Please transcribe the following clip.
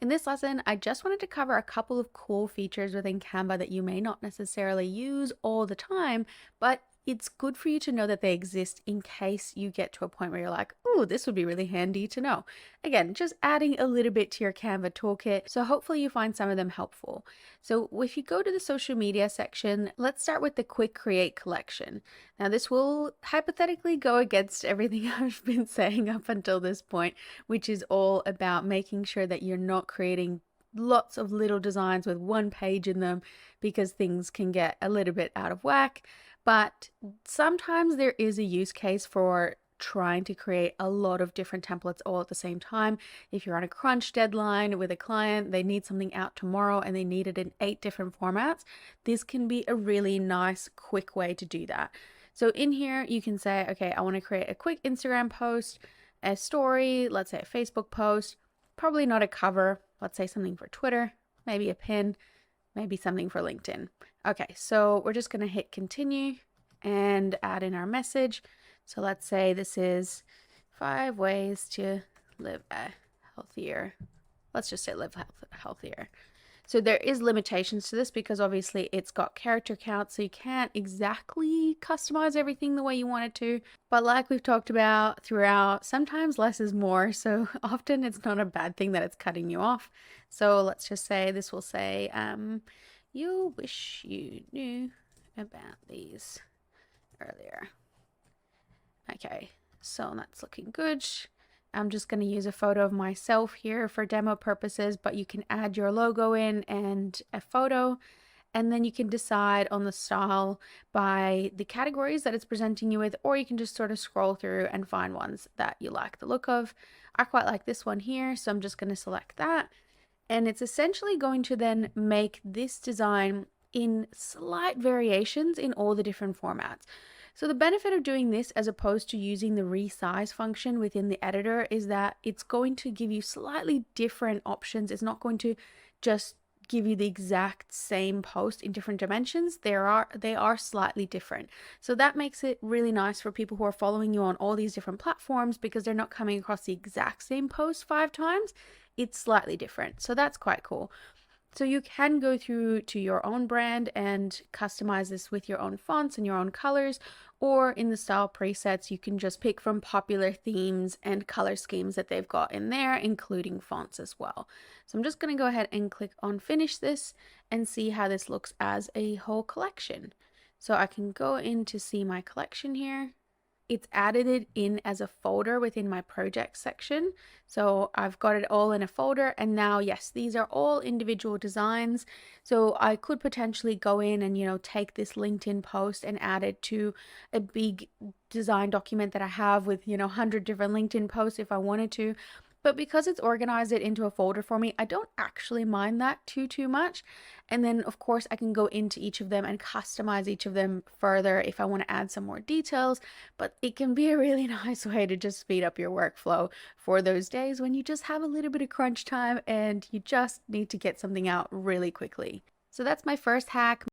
In this lesson, I just wanted to cover a couple of cool features within Canva that you may not necessarily use all the time, but it's good for you to know that they exist in case you get to a point where you're like, oh, this would be really handy to know. Again, just adding a little bit to your Canva toolkit. So hopefully you find some of them helpful. So if you go to the social media section, let's start with the quick create collection. Now this will hypothetically go against everything I've been saying up until this point, which is all about making sure that you're not creating lots of little designs with one page in them because things can get a little bit out of whack. But sometimes there is a use case for trying to create a lot of different templates all at the same time. If you're on a crunch deadline with a client, they need something out tomorrow and they need it in 8 different formats, this can be a really nice, quick way to do that. So in here, you can say, okay, I want to create a quick Instagram post, a story, let's say a Facebook post, probably not a cover, let's say something for Twitter, maybe a pin, maybe something for LinkedIn. Okay, so we're just going to hit continue and add in our message. So let's say this is 5 ways to live a healthier. Let's just say live healthier. So there is limitations to this because obviously it's got character count, so you can't exactly customize everything the way you want it to. But like we've talked about throughout, sometimes less is more. So often it's not a bad thing that it's cutting you off. So let's just say this will say, you wish you knew about these earlier. Okay, so that's looking good. I'm just going to use a photo of myself here for demo purposes, but you can add your logo in and a photo, and then you can decide on the style by the categories that it's presenting you with, or you can just sort of scroll through and find ones that you like the look of. I quite like this one here, so I'm just going to select that. And it's essentially going to then make this design in slight variations in all the different formats. So the benefit of doing this as opposed to using the resize function within the editor is that it's going to give you slightly different options. It's not going to just give you the exact same post in different dimensions. They are slightly different. So that makes it really nice for people who are following you on all these different platforms because they're not coming across the exact same post 5 times. It's slightly different. So that's quite cool. So you can go through to your own brand and customize this with your own fonts and your own colors, or in the style presets, you can just pick from popular themes and color schemes that they've got in there, including fonts as well. So I'm just going to go ahead and click on finish this and see how this looks as a whole collection. So I can go in to see my collection here. It's added it in as a folder within my project section. So I've got it all in a folder, and now, yes, these are all individual designs. So I could potentially go in and, take this LinkedIn post and add it to a big design document that I have with, 100 different LinkedIn posts if I wanted to. But because it's organized it into a folder for me, I don't actually mind that too much. And then of course I can go into each of them and customize each of them further if I want to add some more details. But it can be a really nice way to just speed up your workflow for those days when you just have a little bit of crunch time and you just need to get something out really quickly. So that's my first hack.